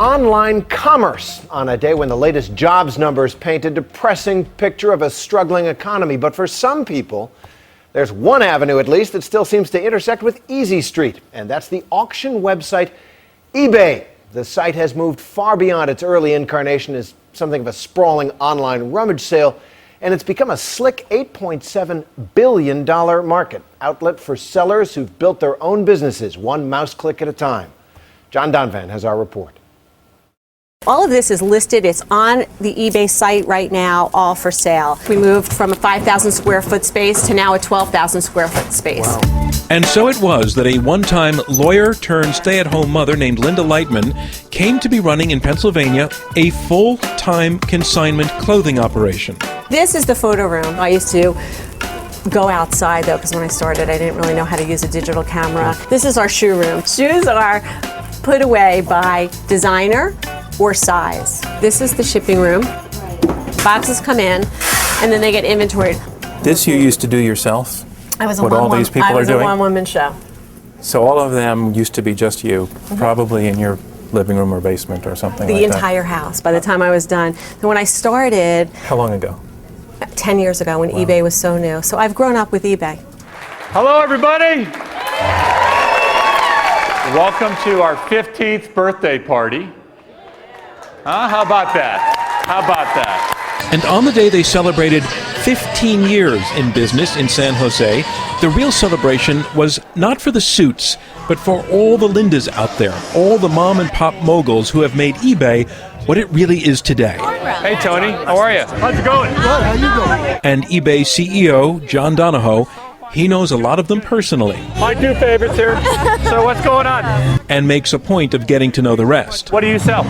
Online commerce on a day when the latest jobs numbers paint a depressing picture of a struggling economy. But for some people, there's one avenue at least that still seems to intersect with Easy Street, and that's the auction website eBay. The site has moved far beyond its early incarnation as something of a sprawling online rummage sale, and it's become a slick $8.7 billion market outlet for sellers who've built their own businesses, one mouse click at a time. John Donvan has our report. All of this is listed. It's on the eBay site right now, all for sale. We moved from a 5,000 square foot space to now a 12,000 square foot space. Wow. And so it was that a one-time lawyer turned stay-at-home mother named Linda Lightman came to be running in Pennsylvania a full-time consignment clothing operation. This is the photo room. I used to go outside though, because when I started I didn't really know how to use a digital camera. This is our shoe room. Shoes are put away by designer or size. This is the shipping room. Boxes come in and then they get inventoried. This you used to do yourself? I was a what all these people are doing? a one-woman show. So all of them used to be just you, probably in your living room or basement or something like that? The entire house by the time I was done. And when I started... How long ago? 10 years ago when eBay was so new. So I've grown up with eBay. Hello everybody! Welcome to our 15th birthday party. How about that? How about that? And on the day they celebrated 15 years in business in San Jose, the real celebration was not for the suits, but for all the Lindas out there, all the mom and pop moguls who have made eBay what it really is today. Hey Tony, how are you? How's it going? Good, how you doing? And eBay CEO John Donahoe, he knows a lot of them personally. My two favorites here. So what's going on? And makes a point of getting to know the rest. What do you sell?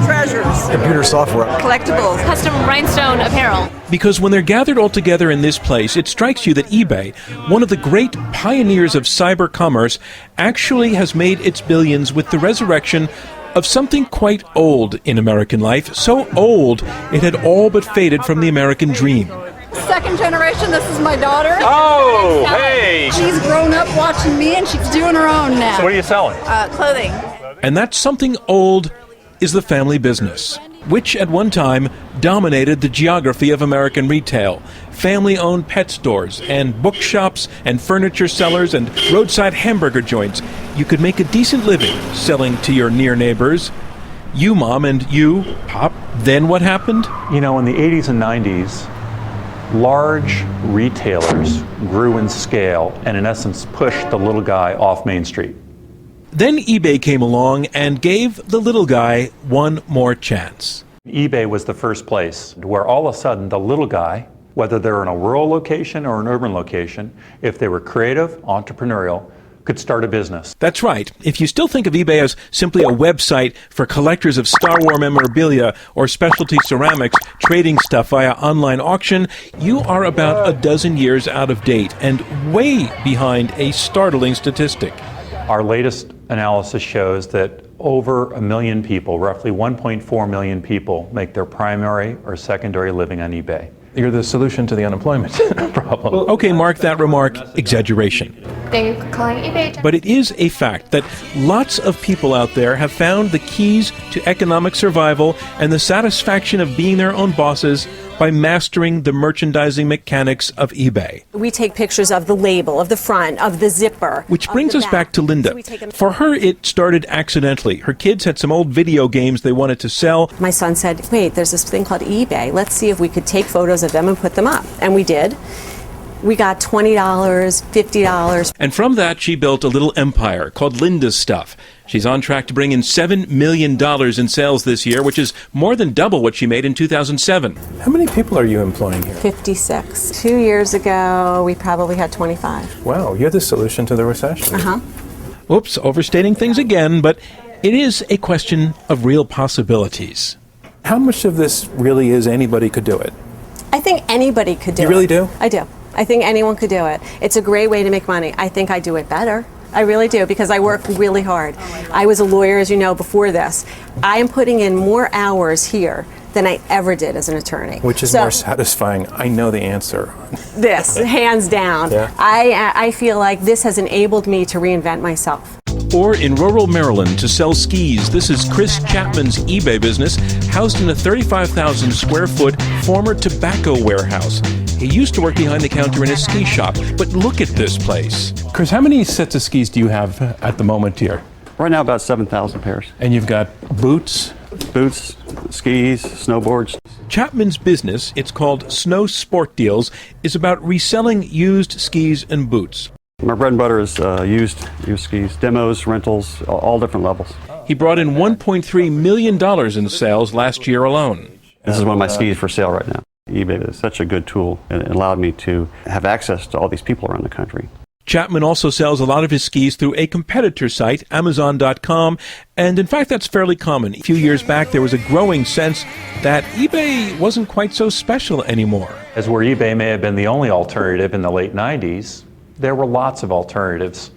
Treasures. Computer software. Collectibles. Custom rhinestone apparel. Because when they're gathered all together in this place, it strikes you that eBay, one of the great pioneers of cyber commerce, actually has made its billions with the resurrection of something quite old in American life. So old, it had all but faded from the American dream. Second generation, this is my daughter. Oh, hey! She's grown up watching me and she's doing her own now. So what are you selling? Clothing. And that something old is the family business, which at one time dominated the geography of American retail. Family-owned pet stores and bookshops and furniture sellers and roadside hamburger joints. You could make a decent living selling to your near neighbors. You, Mom, and you, Pop. Then what happened? You know, in the 80s and 90s, large retailers grew in scale and in essence pushed the little guy off Main Street. Then eBay came along and gave the little guy one more chance. eBay was the first place where all of a sudden the little guy, whether they're in a rural location or an urban location, if they were creative, entrepreneurial, could start a business. That's right. If you still think of eBay as simply a website for collectors of Star Wars memorabilia or specialty ceramics trading stuff via online auction, you are about a dozen years out of date and way behind a startling statistic. Our latest analysis shows that over 1 million people, roughly 1.4 million people, make their primary or secondary living on eBay. You're the solution to the unemployment problem. Well, okay, mark that remark exaggeration. Thank you for calling eBay. But it is a fact that lots of people out there have found the keys to economic survival and the satisfaction of being their own bosses by mastering the merchandising mechanics of eBay. We take pictures of the label, of the front, of the zipper. Which brings us back to Linda. For her, it started accidentally. Her kids had some old video games they wanted to sell. My son said, wait, there's this thing called eBay. Let's see if we could take photos of them and put them up. And we did. We got $20, $50. And from that, she built a little empire called Linda's Stuff. She's on track to bring in $7 million in sales this year, which is more than double what she made in 2007. How many people are you employing here? 56. 2 years ago, we probably had 25. Wow, you're the solution to the recession. Oops, overstating things again, but it is a question of real possibilities. How much of this really is anybody could do it? I think anybody could do it. You really do? I do. I think anyone could do it. It's a great way to make money. I think I do it better. I really do, because I work really hard. I was a lawyer, as you know, before this. I am putting in more hours here than I ever did as an attorney. Which is more satisfying? I know the answer. This, hands down. Yeah. I feel like this has enabled me to reinvent myself. Or in rural Maryland to sell skis. This is Chris Chapman's eBay business, housed in a 35,000 square foot former tobacco warehouse. He used to work behind the counter in a ski shop, but look at this place. Chris, how many sets of skis do you have at the moment here? Right now, about 7,000 pairs. And you've got boots? Boots, skis, snowboards. Chapman's business, it's called Snow Sport Deals, is about reselling used skis and boots. My bread and butter is used skis, demos, rentals, all different levels. He brought in $1.3 million in sales last year alone. This is one of my skis for sale right now. eBay is such a good tool, and it allowed me to have access to all these people around the country. Chapman also sells a lot of his skis through a competitor site, Amazon.com, and in fact that's fairly common. A few years back there was a growing sense that eBay wasn't quite so special anymore. As where eBay may have been the only alternative in the late 90s, there were lots of alternatives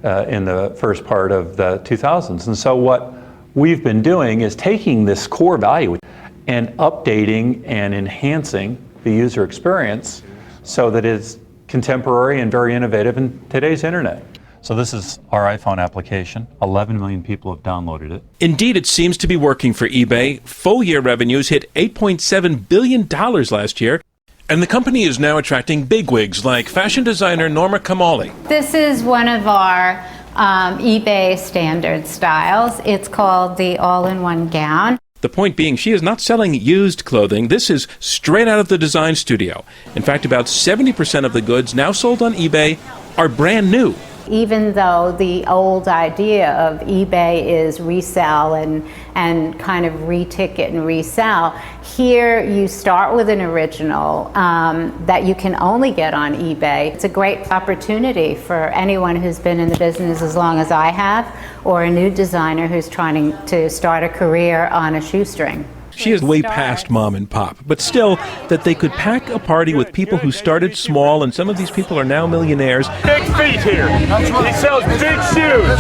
in the first part of the 2000s. And so what we've been doing is taking this core value and updating and enhancing the user experience so that it's contemporary and very innovative in today's internet. So this is our iPhone application. 11 million people have downloaded it. Indeed, it seems to be working for eBay. Full-year revenues hit $8.7 billion last year. And the company is now attracting bigwigs like fashion designer Norma Kamali. This is one of our eBay standard styles. It's called the all-in-one gown. The point being, she is not selling used clothing. This is straight out of the design studio. In fact, about 70% of the goods now sold on eBay are brand new. Even though the old idea of eBay is resell and kind of re-ticket and resell, here you start with an original that you can only get on eBay. It's a great opportunity for anyone who's been in the business as long as I have, or a new designer who's trying to start a career on a shoestring. She is way past mom and pop, but still, that they could pack a party with people who started small, and some of these people are now millionaires. Big feet here. He sells big shoes.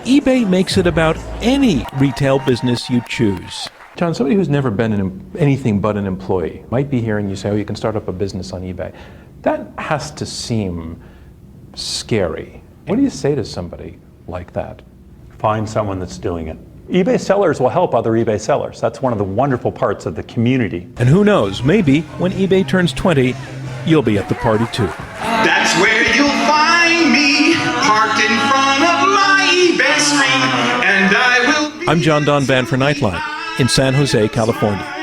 eBay makes it about any retail business you choose. John, somebody who's never been anything but an employee might be hearing you say, oh, you can start up a business on eBay. That has to seem scary. What do you say to somebody like that? Find someone that's doing it. eBay sellers will help other eBay sellers. That's one of the wonderful parts of the community. And who knows, maybe when eBay turns 20, you'll be at the party too. That's where you'll find me, parked in front of my eBay screen, and I will be... I'm John Donvan for Nightline in San Jose, California.